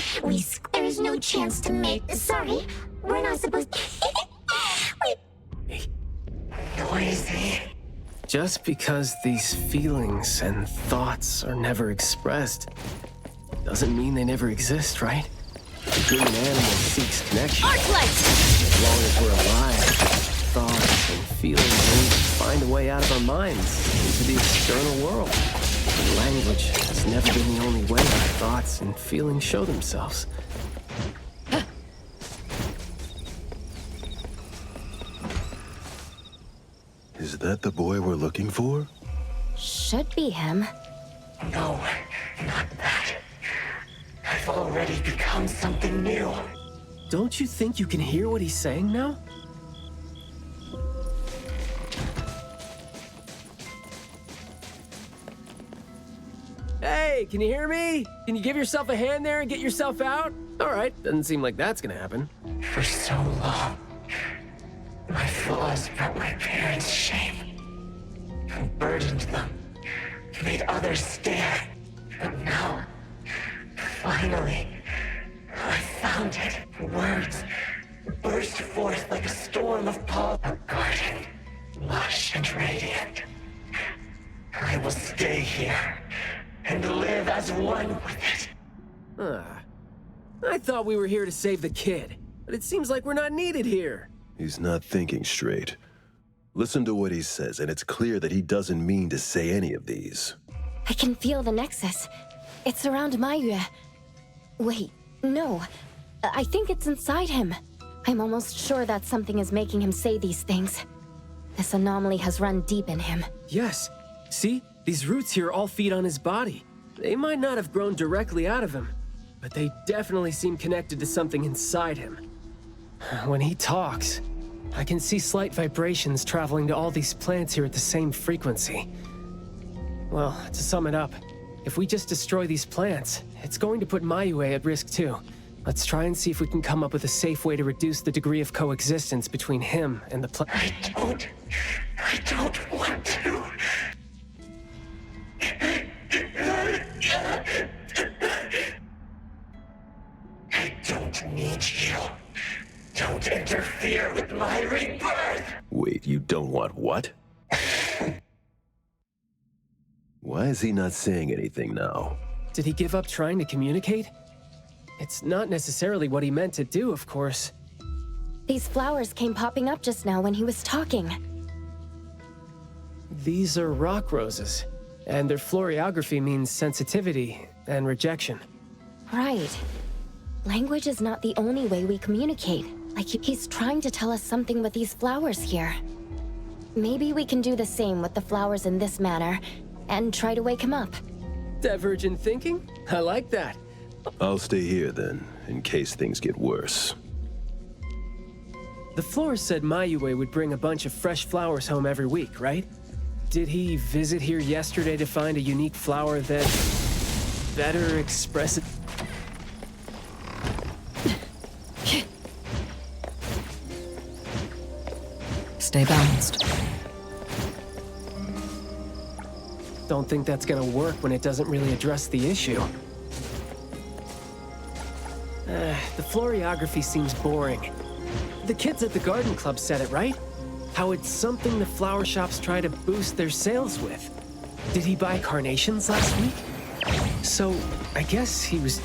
There's no chance to make. Sorry, we're not supposed to. Noisy. Just because these feelings and thoughts are never expressed doesn't mean they never exist, right? The human animal seeks connection. As long as we're alive, thoughts and feelings need to find a way out of our minds into the external world. And language has never been the only way our thoughts and feelings show themselves. Is that the boy we're looking for? Should be him. No, not that. I've already become something new. Don't you think you can hear what he's saying now? Hey, can you hear me? Can you give yourself a hand there and get yourself out? All right, doesn't seem like that's gonna happen. For so long, my flaws brought my parents shame and burdened them, made others stare. But now, finally, I found it. Words burst forth like a storm of pollen. A garden, lush and radiant. I will stay here and live as one with it. I thought we were here to save the kid, but it seems like we're not needed here. He's not thinking straight. Listen to what he says, and it's clear that he doesn't mean to say any of these. I can feel the nexus. It's around Maiyue. Wait, no. I think it's inside him. I'm almost sure that something is making him say these things. This anomaly has run deep in him. Yes. See? These roots here all feed on his body. They might not have grown directly out of him, but they definitely seem connected to something inside him. When he talks, I can see slight vibrations traveling to all these plants here at the same frequency. Well, to sum it up, if we just destroy these plants, it's going to put Maiyue at risk too. Let's try and see if we can come up with a safe way to reduce the degree of coexistence between him and the plant. I don't want to. I don't need you. Don't interfere with my rebirth. Wait, you don't want what? Why is he not saying anything now? Did he give up trying to communicate? It's not necessarily what he meant to do, of course. These flowers came popping up just now when he was talking. These are rock roses, and their florography means sensitivity and rejection. Right. Language is not the only way we communicate. Like he's trying to tell us something with these flowers here. Maybe we can do the same with the flowers in this manner, and try to wake him up. Divergent thinking? I like that. I'll stay here then, in case things get worse. The florist said Maiyue would bring a bunch of fresh flowers home every week, right? Did he visit here yesterday to find a unique flower that better expresses... stay balanced. Don't think that's gonna work when it doesn't really address the issue. The floriography seems boring. The kids at the garden club said it, right? How it's something the flower shops try to boost their sales with. Did he buy carnations last week? So, I guess he was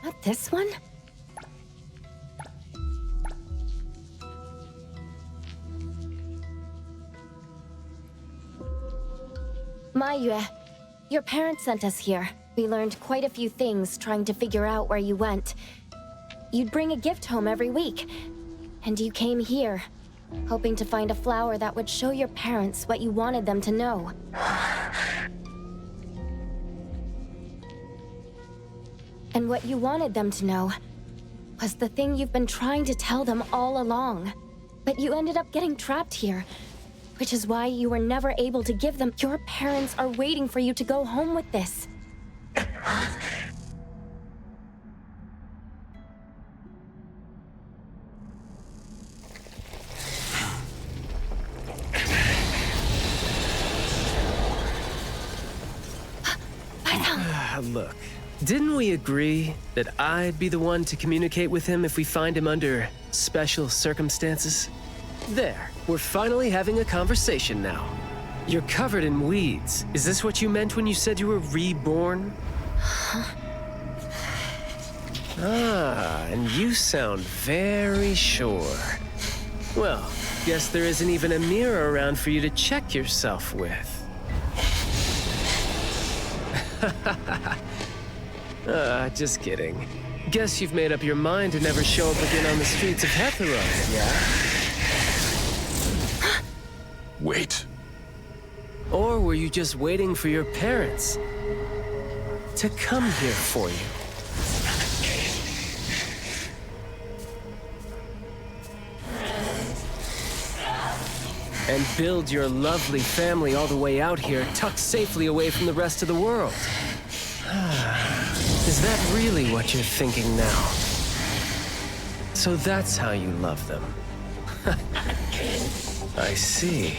Not this one? Maiyue, your parents sent us here. We learned quite a few things trying to figure out where you went. You'd bring a gift home every week. And you came here, hoping to find a flower that would show your parents what you wanted them to know. And what you wanted them to know was the thing you've been trying to tell them all along. But you ended up getting trapped here, which is why you were never able to give them. Your parents are waiting for you to go home with this. Look, didn't we agree that I'd be the one to communicate with him if we find him under special circumstances? There, we're finally having a conversation now. You're covered in weeds. Is this what you meant when you said you were reborn? And you sound very sure. Well, guess there isn't even a mirror around for you to check yourself with. Just kidding. Guess you've made up your mind to never show up again on the streets of Hetheros, yeah? Wait. Or were you just waiting for your parents to come here for you? And build your lovely family all the way out here, tucked safely away from the rest of the world. Is that really what you're thinking now? So that's how you love them. I see.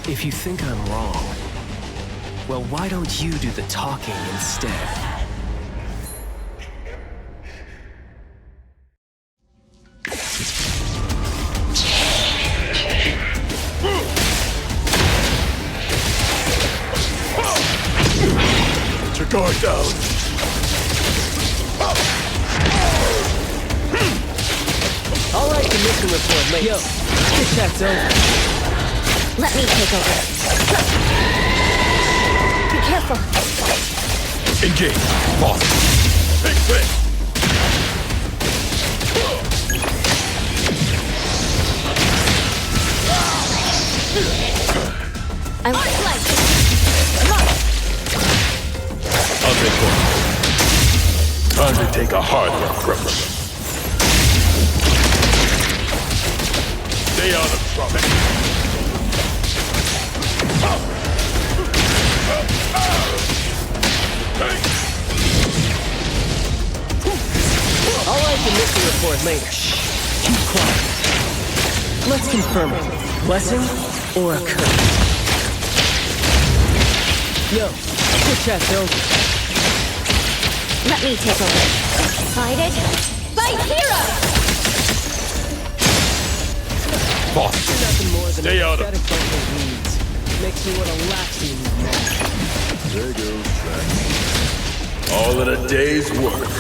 If you think I'm wrong, well, why don't you do the talking instead? Get your guard down. All right, the mission report, mate. Yo, get that over. Let me take over. Be careful. Engage. Boss. Big fit. I want flight. Come on. I'll take one. Time to take a hard look from them. Stay out of trouble. I'll write the mission report later. Shh. Keep quiet. Let's confirm it. Blessing or a curse? Yo, quick chat's over. Let me take over. Excited? Fight hero! Boss, nothing more than stay out of pathetic bunch of weeds. Makes me want to laugh seeing you mad. There goes track. All in a day's work.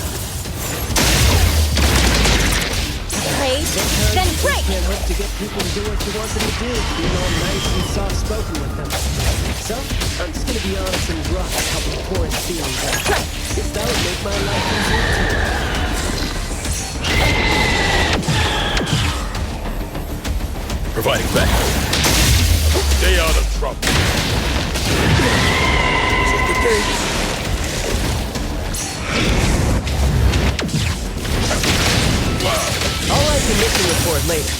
Praise, then break! Can't hope to get people to do what you want them to do, being all nice and soft-spoken with them. So, I'm just gonna be honest and rough and help him pour his feelings out. Because that would make my life easier too. Providing backup. Stay out of trouble. Shut the gates. I'll write the mission report later.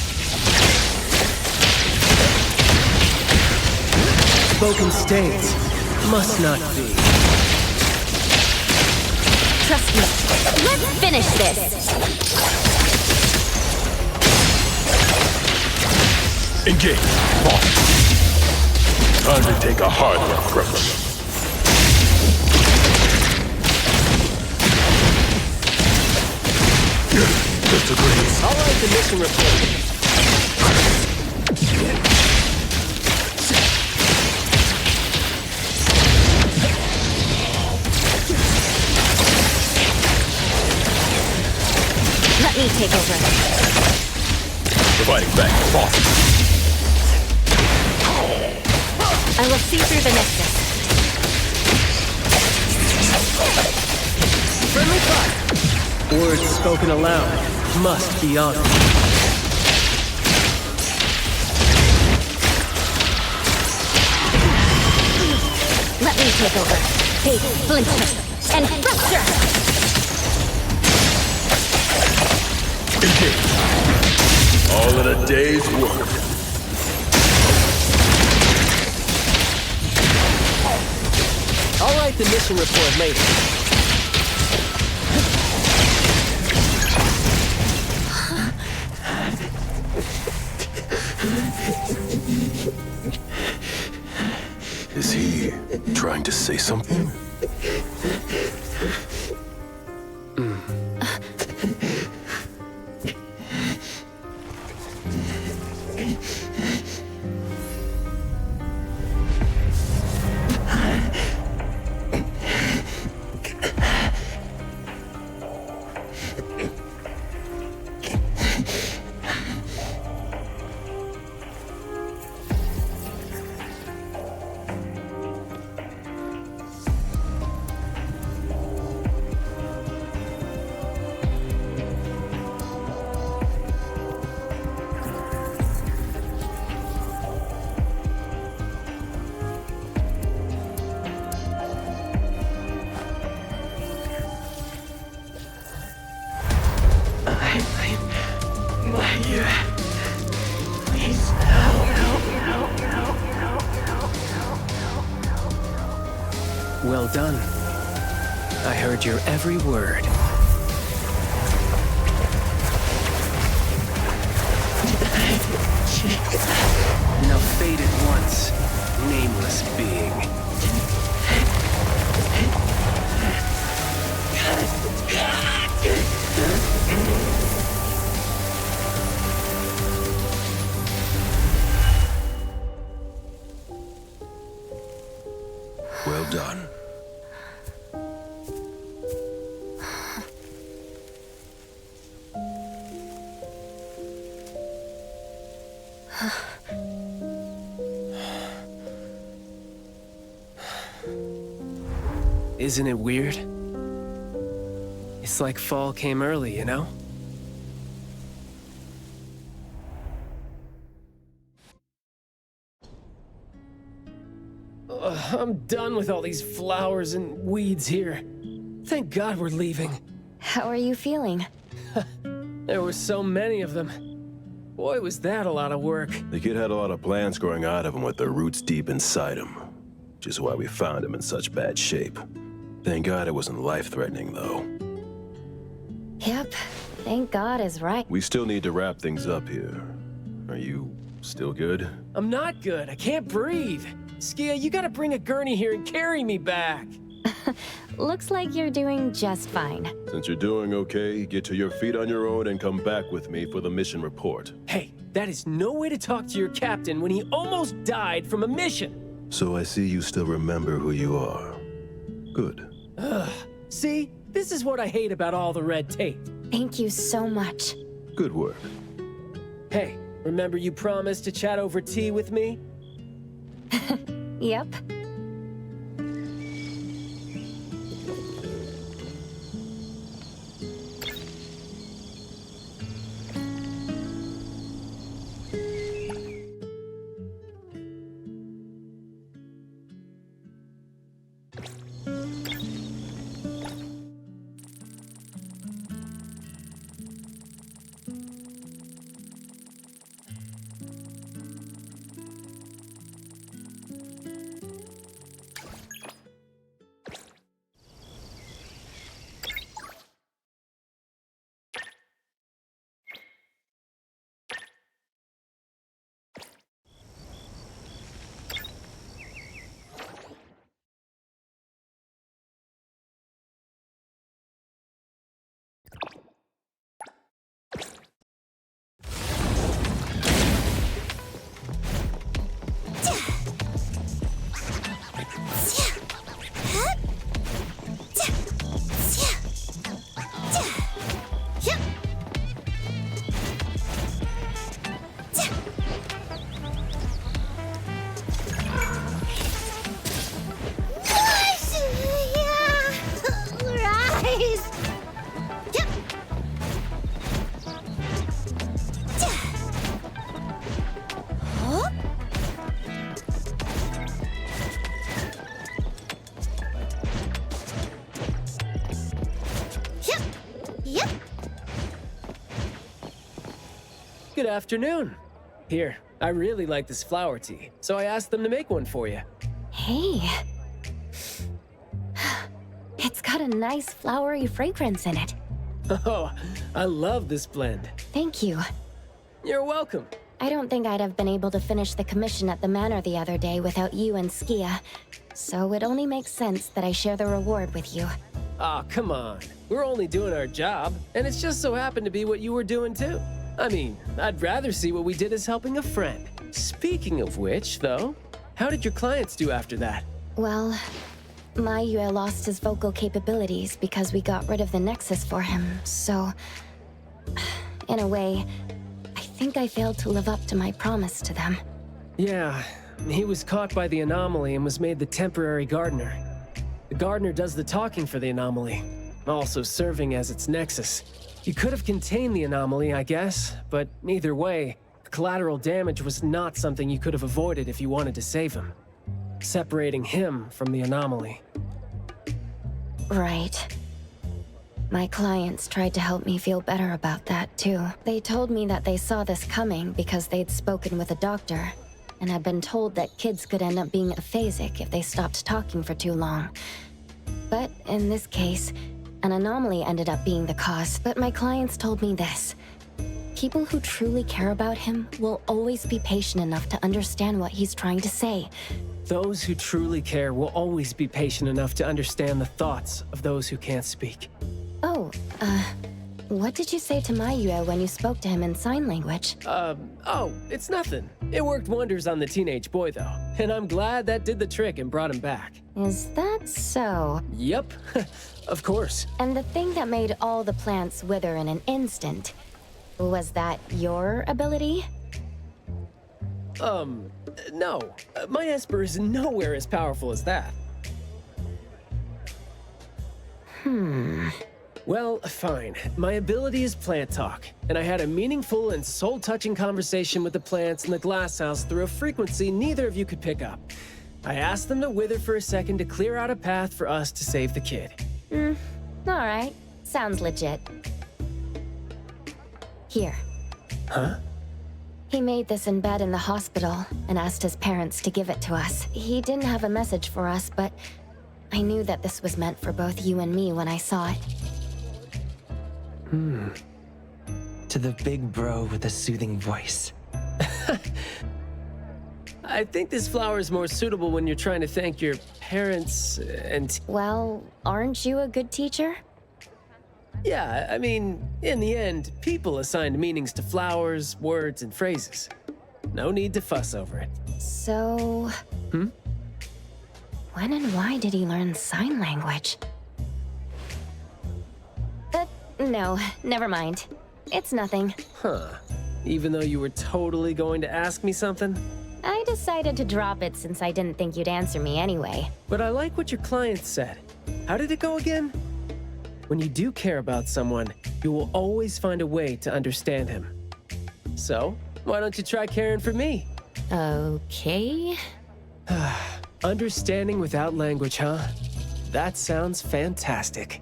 Spoken states. Must not be. Trust me. Let's finish this. Engage. Boss. Time to take a harder approach. Disagrees. I'll write the mission report. Let me take over. Providing back. Boss. I will see through the nexus. Friendly fire. Words spoken aloud must be honored. Let me take over. Take splinter and fracture. Engage. All in a day's work. I'll write the mission report later. Is he trying to say something? Well done. I heard your every word. Now fade at once, nameless being. Well done. Isn't it weird? It's like fall came early, you know? I'm done with all these flowers and weeds here. Thank God we're leaving. How are you feeling? There were so many of them. Boy, was that a lot of work. The kid had a lot of plants growing out of him with their roots deep inside him. Which is why we found him in such bad shape. Thank God it wasn't life-threatening, though. Yep. Thank God is right. We still need to wrap things up here. Are you still good? I'm not good. I can't breathe. Skia, you gotta bring a gurney here and carry me back. Looks like you're doing just fine. Since you're doing okay, get to your feet on your own and come back with me for the mission report. Hey, that is no way to talk to your captain when he almost died from a mission. So I see you still remember who you are. Good. Ugh. See? This is what I hate about all the red tape. Thank you so much. Good work. Hey, remember you promised to chat over tea with me? Yep. Good afternoon. Here, I really like this flower tea, so I asked them to make one for you. Hey. It's got a nice flowery fragrance in it. Oh, I love this blend. Thank you. You're welcome. I don't think I'd have been able to finish the commission at the manor the other day without you and Skia, so it only makes sense that I share the reward with you. Aw, come on. We're only doing our job, and it's just so happened to be what you were doing too. I mean, I'd rather see what we did as helping a friend. Speaking of which, though, how did your clients do after that? Well, Maiyue lost his vocal capabilities because we got rid of the Nexus for him, so... in a way, I think I failed to live up to my promise to them. Yeah, he was caught by the anomaly and was made the temporary gardener. The gardener does the talking for the anomaly, also serving as its Nexus. You could have contained the anomaly, I guess, but either way, the collateral damage was not something you could have avoided if you wanted to save him. Separating him from the anomaly. Right. My clients tried to help me feel better about that, too. They told me that they saw this coming because they'd spoken with a doctor, and had been told that kids could end up being aphasic if they stopped talking for too long. But in this case, an anomaly ended up being the cause. But my clients told me this. People who truly care about him will always be patient enough to understand what he's trying to say. Those who truly care will always be patient enough to understand the thoughts of those who can't speak. Oh, what did you say to Maiyue when you spoke to him in sign language? Oh, it's nothing. It worked wonders on the teenage boy, though. And I'm glad that did the trick and brought him back. Is that so? Yep, of course. And the thing that made all the plants wither in an instant, was that your ability? No. My Esper is nowhere as powerful as that. Well, fine. My ability is plant talk, and I had a meaningful and soul-touching conversation with the plants in the glass house through a frequency neither of you could pick up. I asked them to wither for a second to clear out a path for us to save the kid. Alright. Sounds legit. Here. Huh? He made this in bed in the hospital and asked his parents to give it to us. He didn't have a message for us, but I knew that this was meant for both you and me when I saw it. To the big bro with a soothing voice. I think this flower is more suitable when you're trying to thank your parents and... Well, aren't you a good teacher? Yeah, I mean, in the end, people assigned meanings to flowers, words, and phrases. No need to fuss over it. So... When and why did he learn sign language? No, never mind. It's nothing. Huh. Even though you were totally going to ask me something? I I decided to drop it since I didn't think you'd answer me anyway. But I like what your client said. How did it go again? When you do care about someone, you will always find a way to understand him. So, why don't you try caring for me? Okay. Understanding without language, huh? That sounds fantastic.